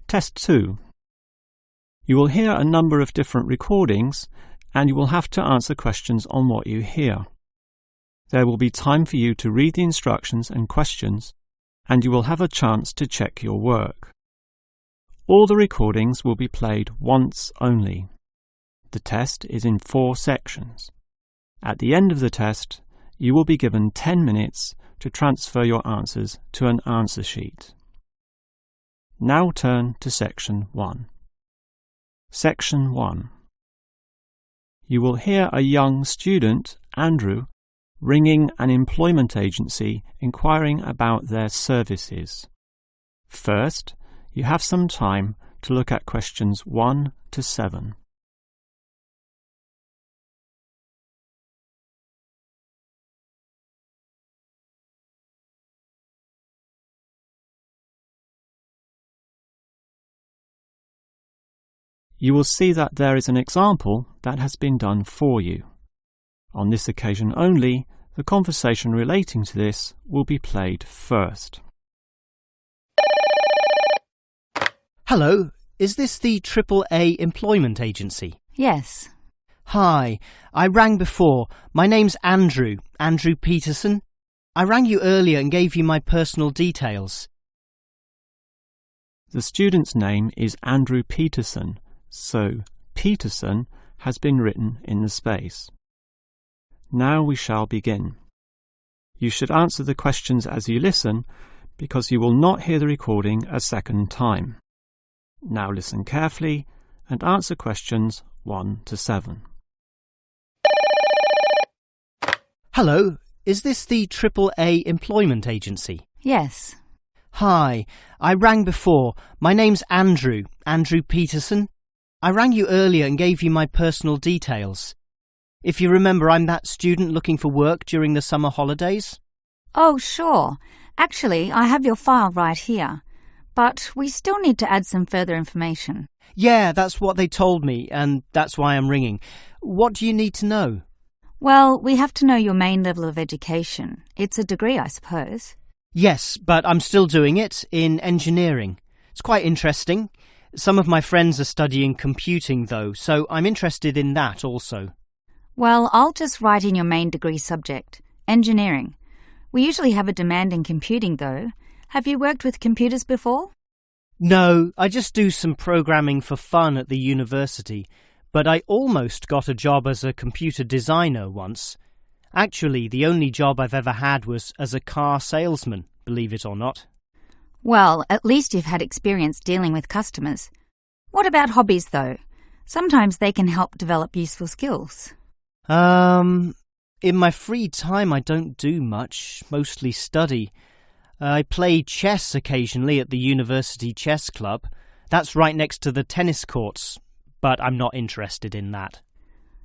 Test 2. You will hear a number of different recordings, and you will have to answer questions on what you hear. There will be time for you to read the instructions and questions, and you will have a chance to check your work. All the recordings will be played once only. The test is in 4 sections. At the end of the test, you will be given 10 minutes to transfer your answers to an answer sheet. Now turn to Section 1. Section 1. You will hear a young student, Andrew, ringing an employment agency inquiring about their services. First, you have some time to look at questions 1 to 7. You will see that there is an example that has been done for you. On this occasion only, the conversation relating to this will be played first. Hello, is this the AAA employment agency? Yes. Hi, I rang before. My name's Andrew Peterson. I rang you earlier and gave you my personal details. The student's name is Andrew Peterson, so Peterson has been written in the space. Now we shall begin. You should answer the questions as you listen, because you will not hear the recording a second time. Now listen carefully and answer questions 1 to 7. Hello, is this the AAA employment agency? Yes. Hi, I rang before. My name's Andrew Peterson. I rang you earlier and gave you my personal details. If you remember, I'm that student looking for work during the summer holidays. Oh, sure. Actually, I have your file right here. But we still need to add some further information. Yeah, that's what they told me, and that's why I'm ringing. What do you need to know? Well, we have to know your main level of education. It's a degree, I suppose. Yes, but I'm still doing it in engineering. It's quite interesting. Some of my friends are studying computing, though, so I'm interested in that also. Well, I'll just write in your main degree subject, engineering. We usually have a demand in computing, though. Have you worked with computers before? No, I just do some programming for fun at the university, but I almost got a job as a computer designer once. Actually, the only job I've ever had was as a car salesman, believe it or not. Well, at least you've had experience dealing with customers. What about hobbies, though? Sometimes they can help develop useful skills. In my free time I don't do much, mostly study. I play chess occasionally at the university chess club. That's right next to the tennis courts, but I'm not interested in that.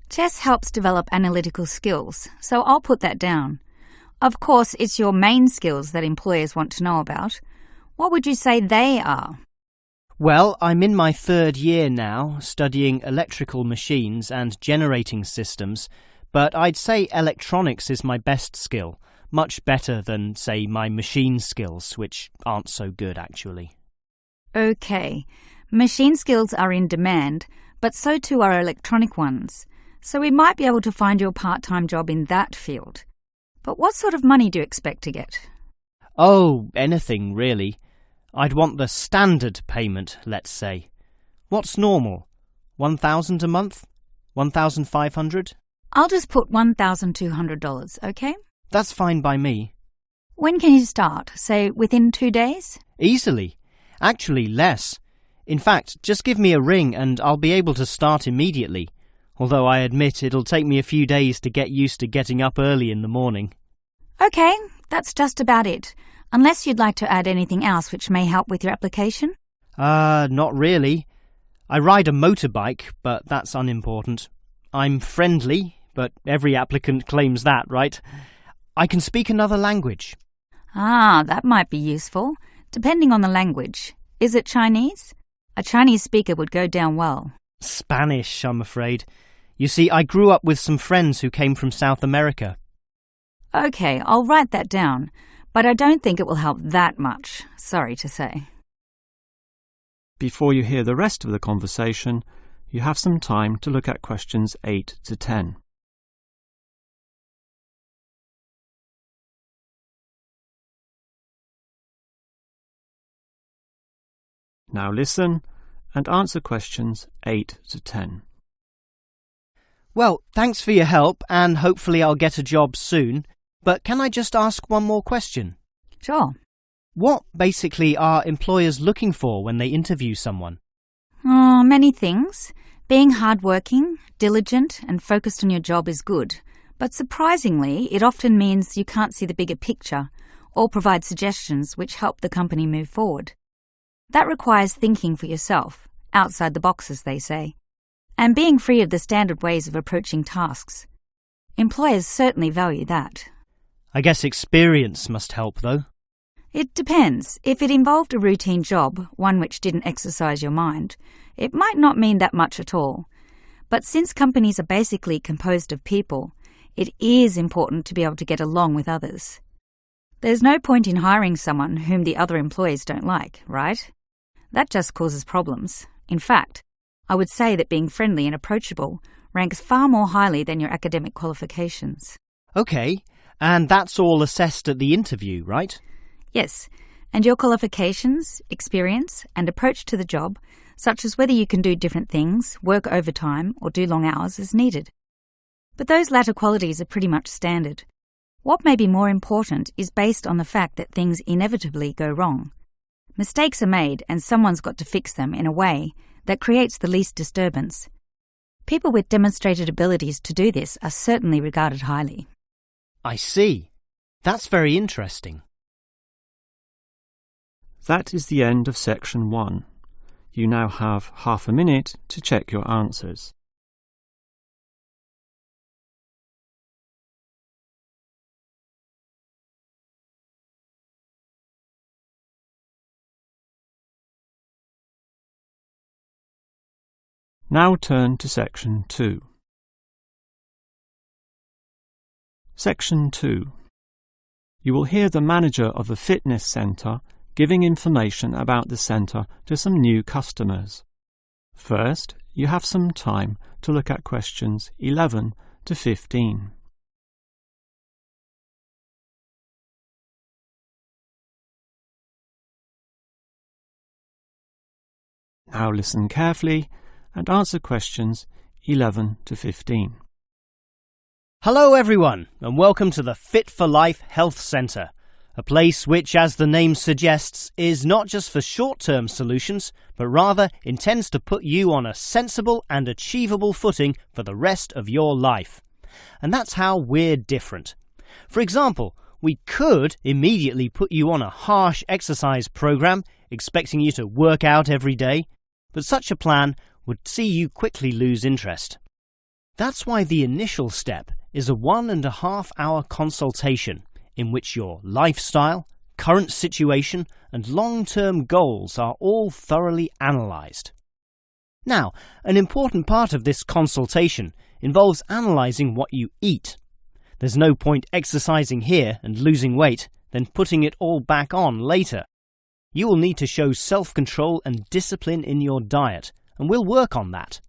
Chess helps develop analytical skills, so I'll put that down. Of course, it's your main skills that employers want to know about. What would you say they are? Well, I'm in my 3rd year now, studying electrical machines and generating systems, but I'd say electronics is my best skill, much better than, say, my machine skills, which aren't so good, actually. OK. Machine skills are in demand, but so too are electronic ones, so we might be able to find you a part-time job in that field. But what sort of money do you expect to get? Oh, anything, really. I'd want the standard payment, let's say. What's normal? 1,000 a month? 1,500? I'll just put $1,200, OK? That's fine by me. When can you start? Say, within 2 days? Easily. Actually, less. In fact, just give me a ring and I'll be able to start immediately. Although I admit it'll take me a few days to get used to getting up early in the morning. OK, that's just about it. Unless you'd like to add anything else which may help with your application? Not really. I ride a motorbike, but that's unimportant. I'm friendly, but every applicant claims that, right? I can speak another language. Ah, that might be useful, depending on the language. Is it Chinese? A Chinese speaker would go down well. Spanish, I'm afraid. You see, I grew up with some friends who came from South America. OK, I'll write that down, but I don't think it will help that much, sorry to say. Before you hear the rest of the conversation, you have some time to look at questions 8 to 10. Now listen and answer questions 8 to 10. Well, thanks for your help, and hopefully I'll get a job soon. But can I just ask one more question? Sure. What basically are employers looking for when they interview someone? Oh, many things. Being hardworking, diligent, and focused on your job is good. But surprisingly, it often means you can't see the bigger picture or provide suggestions which help the company move forward. That requires thinking for yourself, outside the box, as they say, and being free of the standard ways of approaching tasks. Employers certainly value that. I guess experience must help, though. It depends. If it involved a routine job, one which didn't exercise your mind, it might not mean that much at all. But since companies are basically composed of people, it is important to be able to get along with others. There's no point in hiring someone whom the other employees don't like, right? That just causes problems. In fact, I would say that being friendly and approachable ranks far more highly than your academic qualifications. OK, and that's all assessed at the interview, right? Yes, and your qualifications, experience, and approach to the job, such as whether you can do different things, work overtime, or do long hours, is needed. But those latter qualities are pretty much standard. What may be more important is based on the fact that things inevitably go wrong. Mistakes are made, and someone's got to fix them in a way that creates the least disturbance. People with demonstrated abilities to do this are certainly regarded highly. I see. That's very interesting. That is the end of section 1. You now have half a minute to check your answers. Now turn to section 2. Section 2. You will hear the manager of the fitness centre giving information about the centre to some new customers. First, you have some time to look at questions 11 to 15. Now listen carefully and answer questions 11 to 15. Hello everyone, and welcome to the Fit for Life Health Centre, a place which, as the name suggests, is not just for short-term solutions, but rather intends to put you on a sensible and achievable footing for the rest of your life. And that's how we're different. For example, we could immediately put you on a harsh exercise program, expecting you to work out every day, but such a plan would see you quickly lose interest. That's why the initial step is a 1.5-hour consultation in which your lifestyle, current situation, and long-term goals are all thoroughly analysed. Now, an important part of this consultation involves analysing what you eat. There's no point exercising here and losing weight, then putting it all back on later. You will need to show self-control and discipline in your diet, and we'll work on that.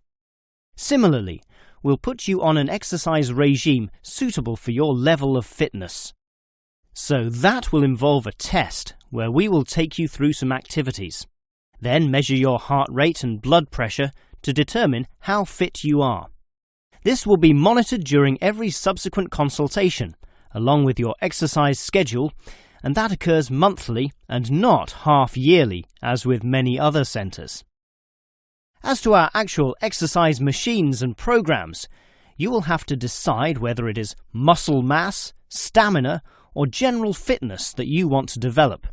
Similarly, we'll put you on an exercise regime suitable for your level of fitness. So that will involve a test where we will take you through some activities, then measure your heart rate and blood pressure to determine how fit you are. This will be monitored during every subsequent consultation, along with your exercise schedule, and that occurs monthly and not half-yearly, as with many other centres. As to our actual exercise machines and programs, you will have to decide whether it is muscle mass, stamina, or general fitness that you want to develop.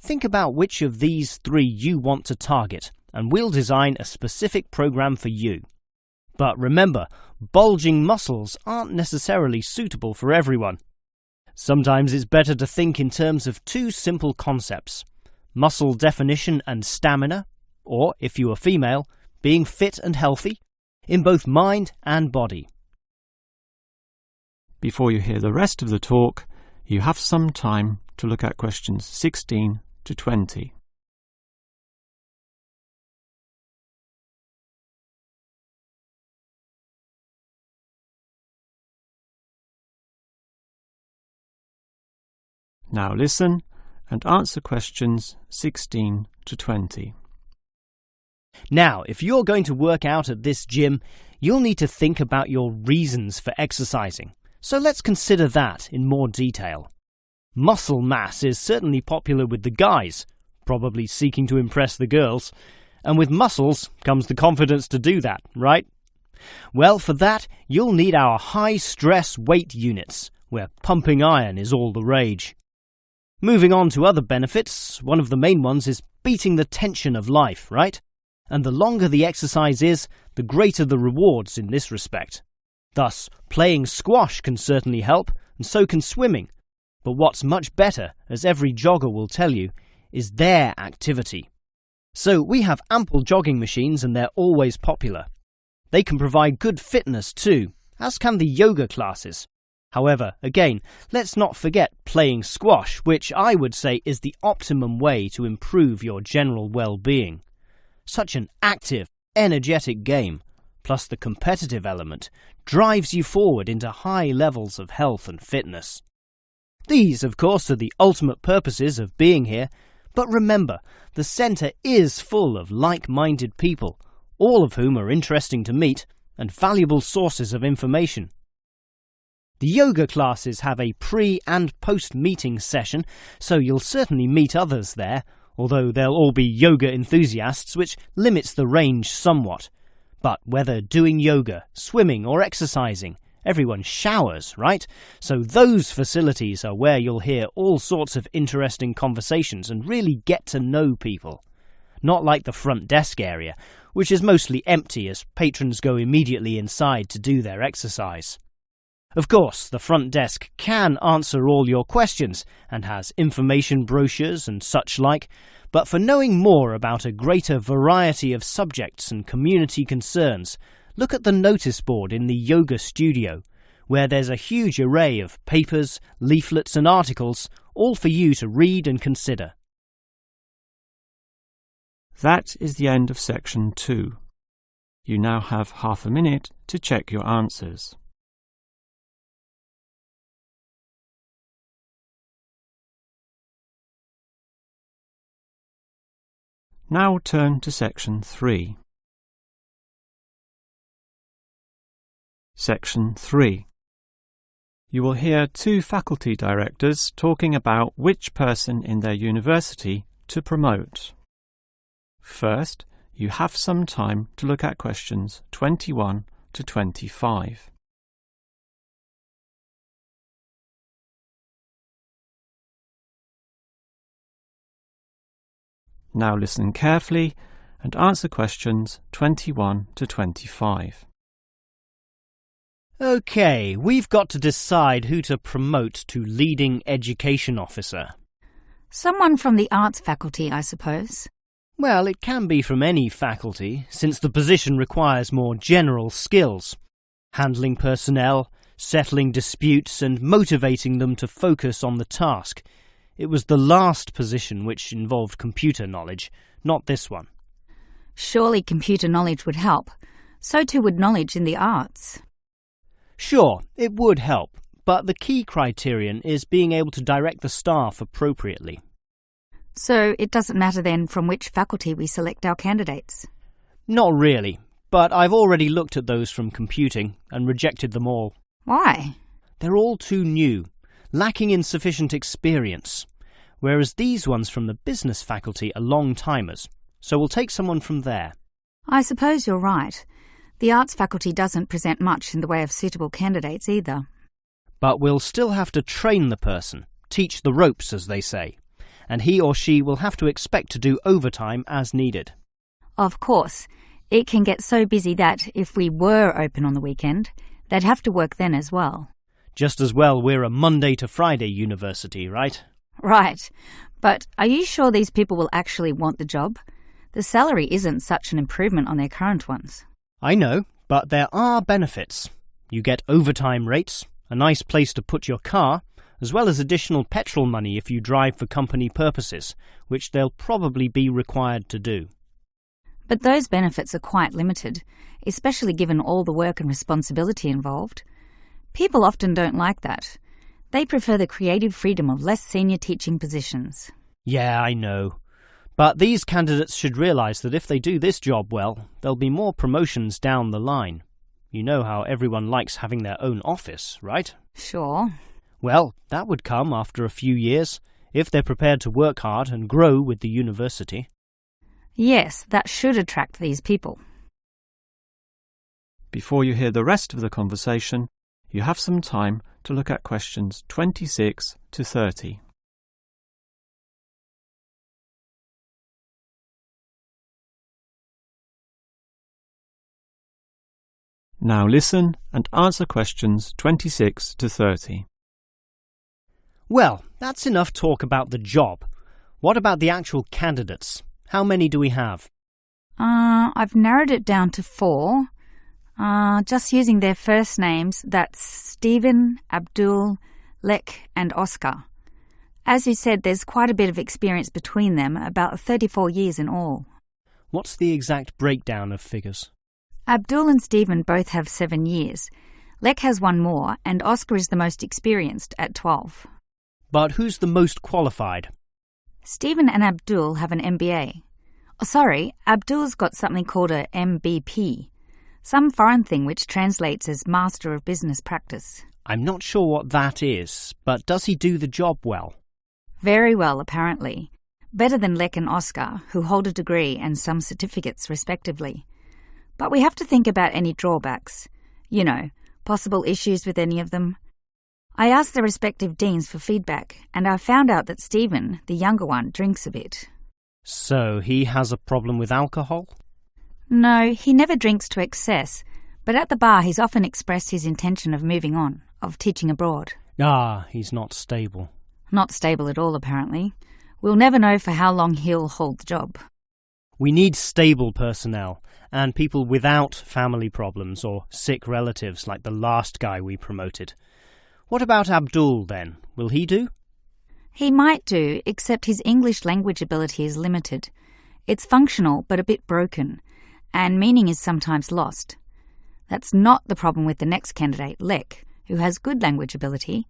Think about which of these 3 you want to target, and we'll design a specific program for you. But remember, bulging muscles aren't necessarily suitable for everyone. Sometimes it's better to think in terms of 2 simple concepts: muscle definition and stamina, or, if you are female, being fit and healthy, in both mind and body. Before you hear the rest of the talk, you have some time to look at questions 16 to 20. Now listen and answer questions 16 to 20. Now, if you're going to work out at this gym, you'll need to think about your reasons for exercising. So let's consider that in more detail. Muscle mass is certainly popular with the guys, probably seeking to impress the girls. And with muscles comes the confidence to do that, right? Well, for that, you'll need our high-stress weight units, where pumping iron is all the rage. Moving on to other benefits, one of the main ones is beating the tension of life, right? And the longer the exercise is, the greater the rewards in this respect. Thus, playing squash can certainly help, and so can swimming. But what's much better, as every jogger will tell you, is their activity. So we have ample jogging machines and they're always popular. They can provide good fitness too, as can the yoga classes. However, again, let's not forget playing squash, which I would say is the optimum way to improve your general well-being. Such an active, energetic game, plus the competitive element, drives you forward into high levels of health and fitness. These, of course, are the ultimate purposes of being here, but remember, the centre is full of like-minded people, all of whom are interesting to meet and valuable sources of information. The yoga classes have a pre- and post-meeting session, so you'll certainly meet others there, although they'll all be yoga enthusiasts, which limits the range somewhat. But whether doing yoga, swimming or exercising, everyone showers, right? So those facilities are where you'll hear all sorts of interesting conversations and really get to know people. Not like the front desk area, which is mostly empty as patrons go immediately inside to do their exercise. Of course, the front desk can answer all your questions and has information brochures and such like, but for knowing more about a greater variety of subjects and community concerns, look at the notice board in the yoga studio, where there's a huge array of papers, leaflets and articles, all for you to read and consider. That is the end of section 2. You now have half a minute to check your answers. Now turn to section 3. Section 3. You will hear 2 faculty directors talking about which person in their university to promote. First, you have some time to look at questions 21 to 25. Now listen carefully and answer questions 21 to 25. OK, we've got to decide who to promote to leading education officer. Someone from the arts faculty, I suppose. Well, it can be from any faculty, since the position requires more general skills. Handling personnel, settling disputes and motivating them to focus on the task. It was the last position which involved computer knowledge, not this one. Surely computer knowledge would help. So too would knowledge in the arts. Sure, it would help, but the key criterion is being able to direct the staff appropriately. So it doesn't matter then from which faculty we select our candidates? Not really, but I've already looked at those from computing and rejected them all. Why? They're all too new, lacking in sufficient experience, whereas these ones from the business faculty are long-timers, so we'll take someone from there. I suppose you're right. The arts faculty doesn't present much in the way of suitable candidates either. But we'll still have to train the person, teach the ropes, as they say, and he or she will have to expect to do overtime as needed. Of course, it can get so busy that, if we were open on the weekend, they'd have to work then as well. Just as well we're a Monday to Friday university, right? Right. But are you sure these people will actually want the job? The salary isn't such an improvement on their current ones. I know, but there are benefits. You get overtime rates, a nice place to put your car, as well as additional petrol money if you drive for company purposes, which they'll probably be required to do. But those benefits are quite limited, especially given all the work and responsibility involved. People often don't like that. They prefer the creative freedom of less senior teaching positions. Yeah, I know. But these candidates should realise that if they do this job well, there'll be more promotions down the line. You know how everyone likes having their own office, right? Sure. Well, that would come after a few years, if they're prepared to work hard and grow with the university. Yes, that should attract these people. Before you hear the rest of the conversation, you have some time to look at questions 26 to 30. Now listen and answer questions 26 to 30. Well, that's enough talk about the job. What about the actual candidates? How many do we have? I've narrowed it down to 4. Just using their first names, that's Stephen, Abdul, Lek and Oscar. As you said, there's quite a bit of experience between them, about 34 years in all. What's the exact breakdown of figures? Abdul and Stephen both have 7 years. Lek has 1 more, and Oscar is the most experienced at 12. But who's the most qualified? Stephen and Abdul have an MBA. Oh, sorry, Abdul's got something called a MBP, some foreign thing which translates as Master of Business Practice. I'm not sure what that is, but does he do the job well? Very well, apparently. Better than Lek and Oscar, who hold a degree and some certificates respectively. But we have to think about any drawbacks. You know, possible issues with any of them. I asked their respective deans for feedback, and I found out that Stephen, the younger one, drinks a bit. So he has a problem with alcohol? No, he never drinks to excess, but at the bar he's often expressed his intention of moving on, of teaching abroad. He's not stable. Not stable at all, apparently. We'll never know for how long he'll hold the job. We need stable personnel, and people without family problems or sick relatives like the last guy we promoted. What about Abdul, then? Will he do? He might do, except his English language ability is limited. It's functional, but a bit broken, and meaning is sometimes lost. That's not the problem with the next candidate, Lek, who has good language ability,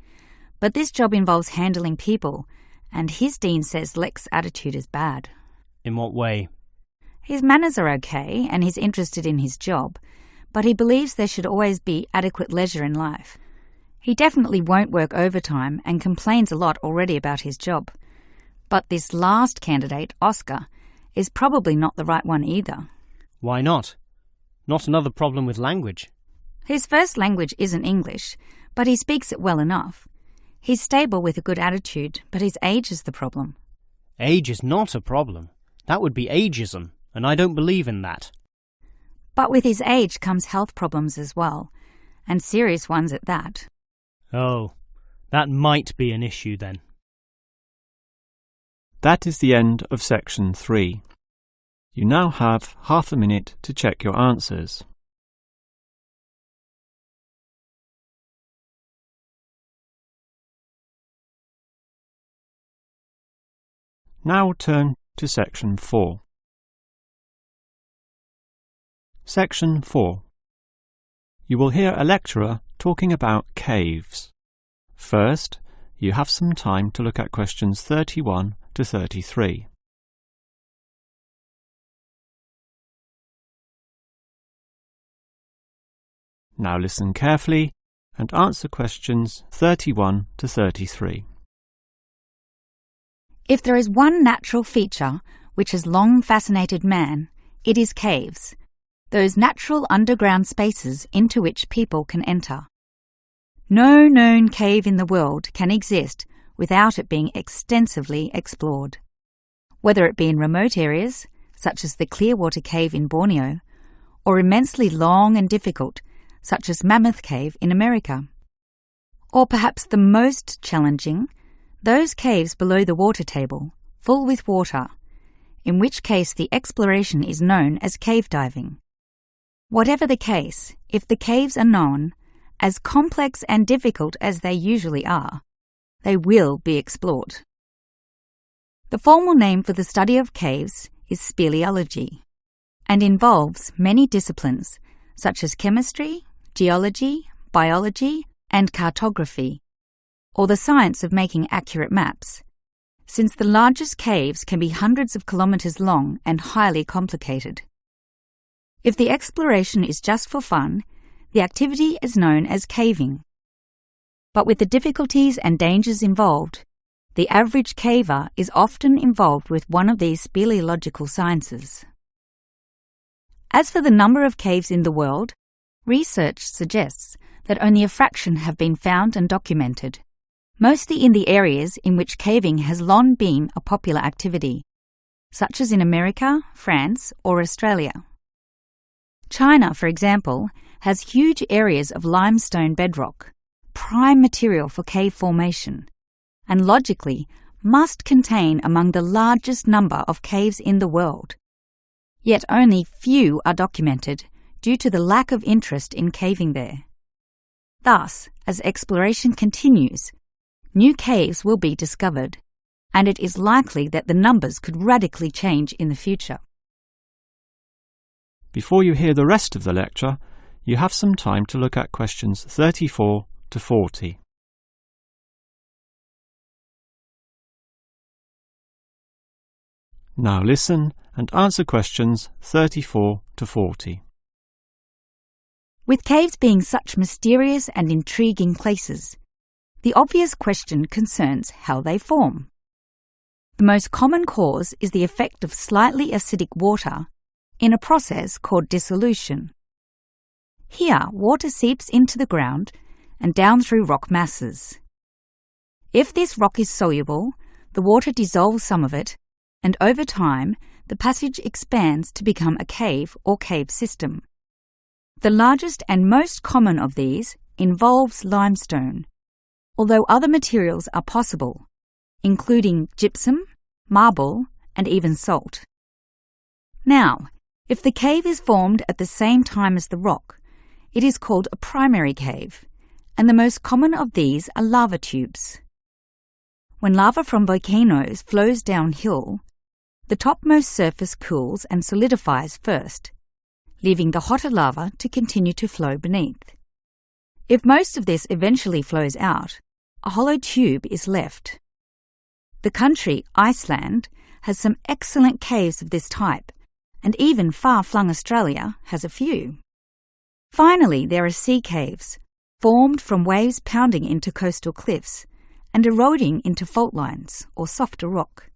but this job involves handling people, and his dean says Lek's attitude is bad. In what way? His manners are okay, and he's interested in his job, but he believes there should always be adequate leisure in life. He definitely won't work overtime and complains a lot already about his job. But this last candidate, Oscar, is probably not the right one either. Why not? Not another problem with language. His first language isn't English, but he speaks it well enough. He's stable with a good attitude, but his age is the problem. Age is not a problem. That would be ageism, and I don't believe in that. But with his age comes health problems as well, and serious ones at that. Oh, that might be an issue then. That is the end of section 3. You now have half a minute to check your answers. Now turn to section 4. Section 4. You will hear a lecturer talking about caves. First, you have some time to look at questions 31 to 33. Now listen carefully and answer questions 31 to 33. If there is one natural feature which has long fascinated man, it is caves, those natural underground spaces into which people can enter. No known cave in the world can exist without it being extensively explored. Whether it be in remote areas, such as the Clearwater Cave in Borneo, or immensely long and difficult, such as Mammoth Cave in America. Or perhaps the most challenging, those caves below the water table, full with water, in which case the exploration is known as cave diving. Whatever the case, if the caves are known, as complex and difficult as they usually are, they will be explored. The formal name for the study of caves is speleology, and involves many disciplines such as chemistry, geology, biology, and cartography. or the science of making accurate maps, since the largest caves can be hundreds of kilometres long and highly complicated. If the exploration is just for fun, the activity is known as caving. But with the difficulties and dangers involved, the average caver is often involved with one of these speleological sciences. As for the number of caves in the world, research suggests that only a fraction have been found and documented, mostly in the areas in which caving has long been a popular activity, such as in America, France, or Australia. China, for example, has huge areas of limestone bedrock, prime material for cave formation, and logically must contain among the largest number of caves in the world. Yet only few are documented due to the lack of interest in caving there. Thus, as exploration continues, new caves will be discovered, and it is likely that the numbers could radically change in the future. Before you hear the rest of the lecture, you have some time to look at questions 34 to 40. Now listen and answer questions 34 to 40. With caves being such mysterious and intriguing places, the obvious question concerns how they form. The most common cause is the effect of slightly acidic water in a process called dissolution. Here, water seeps into the ground and down through rock masses. If this rock is soluble, the water dissolves some of it, and over time, the passage expands to become a cave or cave system. The largest and most common of these involves limestone, although other materials are possible, including gypsum, marble, and even salt. Now, if the cave is formed at the same time as the rock, it is called a primary cave, and the most common of these are lava tubes. When lava from volcanoes flows downhill, the topmost surface cools and solidifies first, leaving the hotter lava to continue to flow beneath. If most of this eventually flows out, a hollow tube is left. The country, Iceland, has some excellent caves of this type, and even far-flung Australia has a few. Finally, there are sea caves, formed from waves pounding into coastal cliffs and eroding into fault lines or softer rock.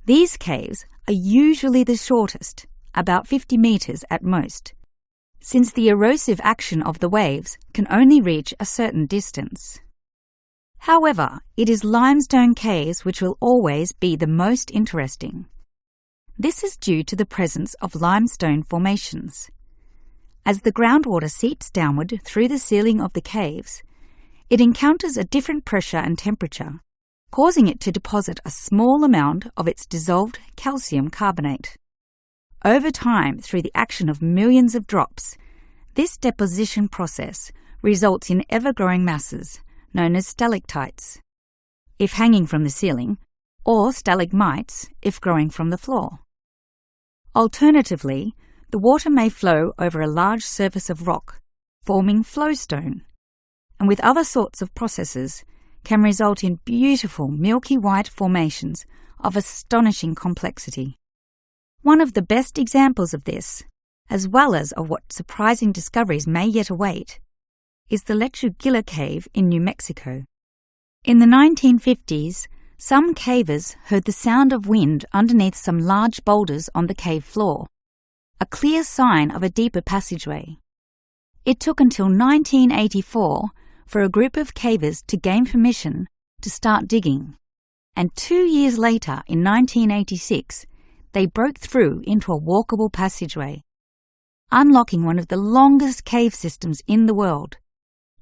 These caves are usually the shortest, about 50 metres at most, since the erosive action of the waves can only reach a certain distance. However, it is limestone caves which will always be the most interesting. This is due to the presence of limestone formations. As the groundwater seeps downward through the ceiling of the caves, it encounters a different pressure and temperature, causing it to deposit a small amount of its dissolved calcium carbonate. Over time, through the action of millions of drops, this deposition process results in ever-growing masses, known as stalactites, if hanging from the ceiling, or stalagmites, if growing from the floor. Alternatively, the water may flow over a large surface of rock, forming flowstone, and with other sorts of processes, can result in beautiful milky white formations of astonishing complexity. One of the best examples of this, as well as of what surprising discoveries may yet await, is the Lechu Gila Cave in New Mexico. In the 1950s, some cavers heard the sound of wind underneath some large boulders on the cave floor, a clear sign of a deeper passageway. It took until 1984 for a group of cavers to gain permission to start digging, and 2 years later, in 1986, they broke through into a walkable passageway, unlocking one of the longest cave systems in the world,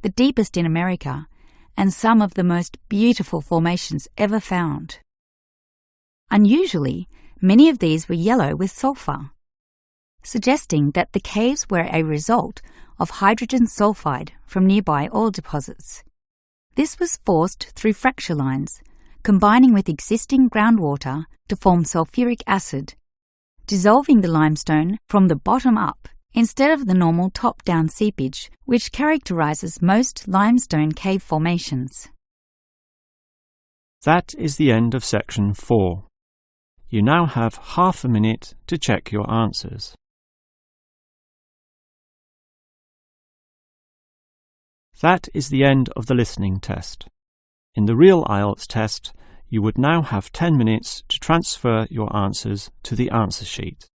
the deepest in America, and some of the most beautiful formations ever found. Unusually, many of these were yellow with sulfur, suggesting that the caves were a result of hydrogen sulfide from nearby oil deposits. This was forced through fracture lines, combining with existing groundwater to form sulfuric acid, dissolving the limestone from the bottom up instead of the normal top-down seepage which characterizes most limestone cave formations. That is the end of section 4. You now have half a minute to check your answers. That is the end of the listening test. In the real IELTS test, you would now have 10 minutes to transfer your answers to the answer sheet.